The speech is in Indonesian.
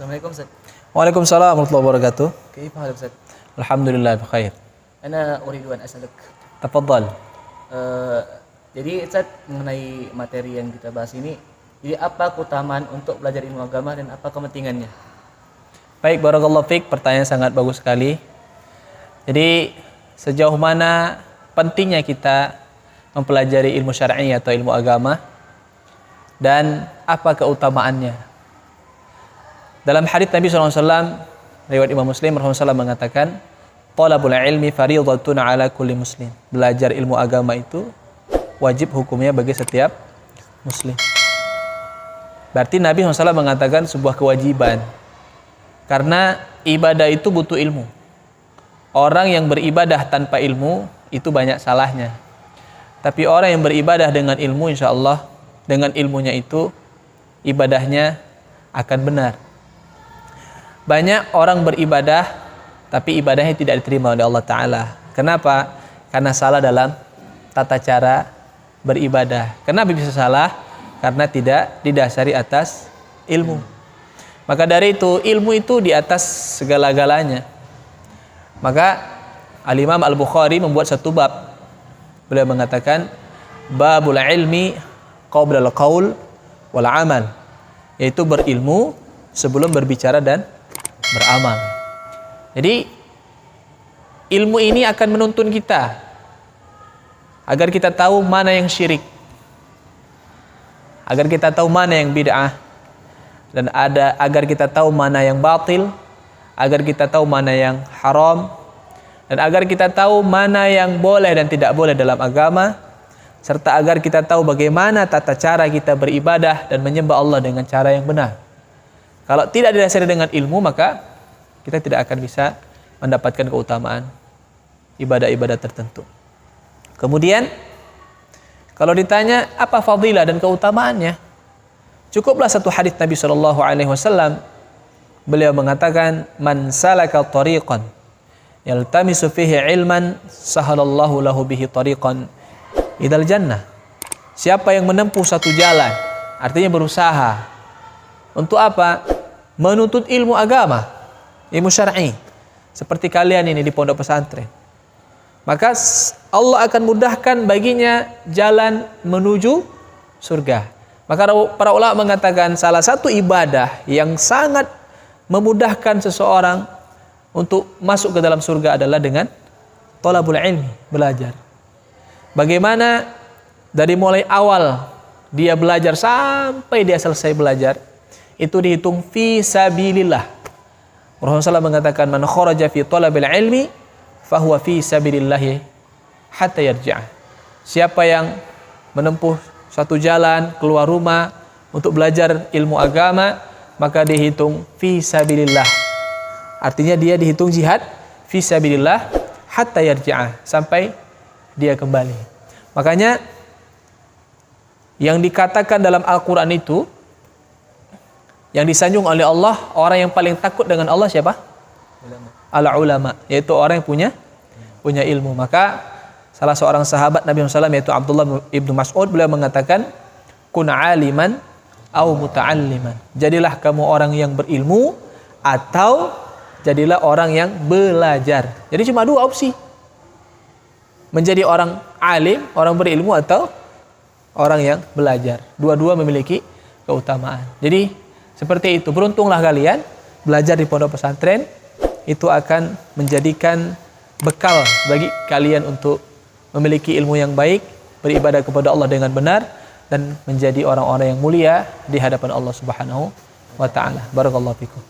Assalamualaikum Ustaz. Waalaikumsalam warahmatullahi wabarakatuh. كيف حالك Ustaz? Alhamdulillah bikhair. أنا أريد أن أسألك. Tafadhal. Jadi Ustaz, mengenai materi yang kita bahas ini, jadi apa keutamaan untuk belajar ilmu agama dan apa kepentingannya? Baik, barakallahu fiik, pertanyaan sangat bagus sekali. Jadi sejauh mana pentingnya kita mempelajari ilmu syar'i atau ilmu agama dan apa keutamaannya? Dalam hadits Nabi SAW, riwayat Imam Muslim, Rasulullah SAW mengatakan, "Talabul ilmi fardhatun ala kulli muslim." Belajar ilmu agama itu wajib hukumnya bagi setiap muslim. Berarti Nabi SAW mengatakan sebuah kewajiban. Karena ibadah itu butuh ilmu. Orang yang beribadah tanpa ilmu itu banyak salahnya. Tapi orang yang beribadah dengan ilmu, insya Allah dengan ilmunya itu ibadahnya akan benar. Banyak orang beribadah tapi ibadahnya tidak diterima oleh Allah Ta'ala. Kenapa? Karena salah dalam tata cara beribadah. Kenapa bisa salah? Karena tidak didasari atas ilmu. Maka dari itu, ilmu itu di atas segala-galanya. Maka Al-Imam Al-Bukhari membuat satu bab. Beliau mengatakan, Babul ilmi qabla al-qaul wal amal. Yaitu berilmu sebelum berbicara dan beramal. Jadi ilmu ini akan menuntun kita agar kita tahu mana yang syirik, agar kita tahu mana yang bid'ah, dan agar kita tahu mana yang batil, agar kita tahu mana yang haram, dan agar kita tahu mana yang boleh dan tidak boleh dalam agama, serta agar kita tahu bagaimana tata cara kita beribadah dan menyembah Allah dengan cara yang benar. Kalau tidak didasari dengan ilmu, maka kita tidak akan bisa mendapatkan keutamaan ibadah-ibadah tertentu. Kemudian, kalau ditanya apa fadilah dan keutamaannya, cukuplah satu hadis Nabi SAW. Beliau mengatakan, "Man salaka tariqan yaltamisu fihi ilman, sahalallahu lahu bihi tariqan idal jannah." Siapa yang menempuh satu jalan, artinya berusaha untuk apa? Menuntut ilmu agama, ilmu syar'i, seperti kalian ini di pondok pesantren. Maka Allah akan mudahkan baginya jalan menuju surga. Maka para ulama mengatakan salah satu ibadah yang sangat memudahkan seseorang untuk masuk ke dalam surga adalah dengan thalabul ilmi, belajar. Bagaimana dari mulai awal dia belajar sampai dia selesai belajar, itu dihitung fi sabilillah. Rasulullah SAW mengatakan, "Man kharaja fi thalabil ilmi fahuwa fi sabilillah hatta yarji'ah." Siapa yang menempuh satu jalan keluar rumah untuk belajar ilmu agama, maka dihitung fi sabilillah. Artinya dia dihitung jihad fi sabilillah hatta yarji'ah, sampai dia kembali. Makanya yang dikatakan dalam Al-Qur'an itu, yang disanjung oleh Allah, orang yang paling takut dengan Allah siapa? Al-ulama, yaitu orang yang punya ilmu. Maka salah seorang sahabat Nabi SAW, yaitu Abdullah ibnu Mas'ud, beliau mengatakan, "Kun aliman au muta'alliman." Jadilah kamu orang yang berilmu atau jadilah orang yang belajar. Jadi cuma dua opsi. Menjadi orang alim, orang berilmu, atau orang yang belajar. Dua-dua memiliki keutamaan. Jadi seperti itu, beruntunglah kalian belajar di pondok pesantren, itu akan menjadikan bekal bagi kalian untuk memiliki ilmu yang baik, beribadah kepada Allah dengan benar, dan menjadi orang-orang yang mulia di hadapan Allah Subhanahu wa ta'ala. Barakallahu fikum.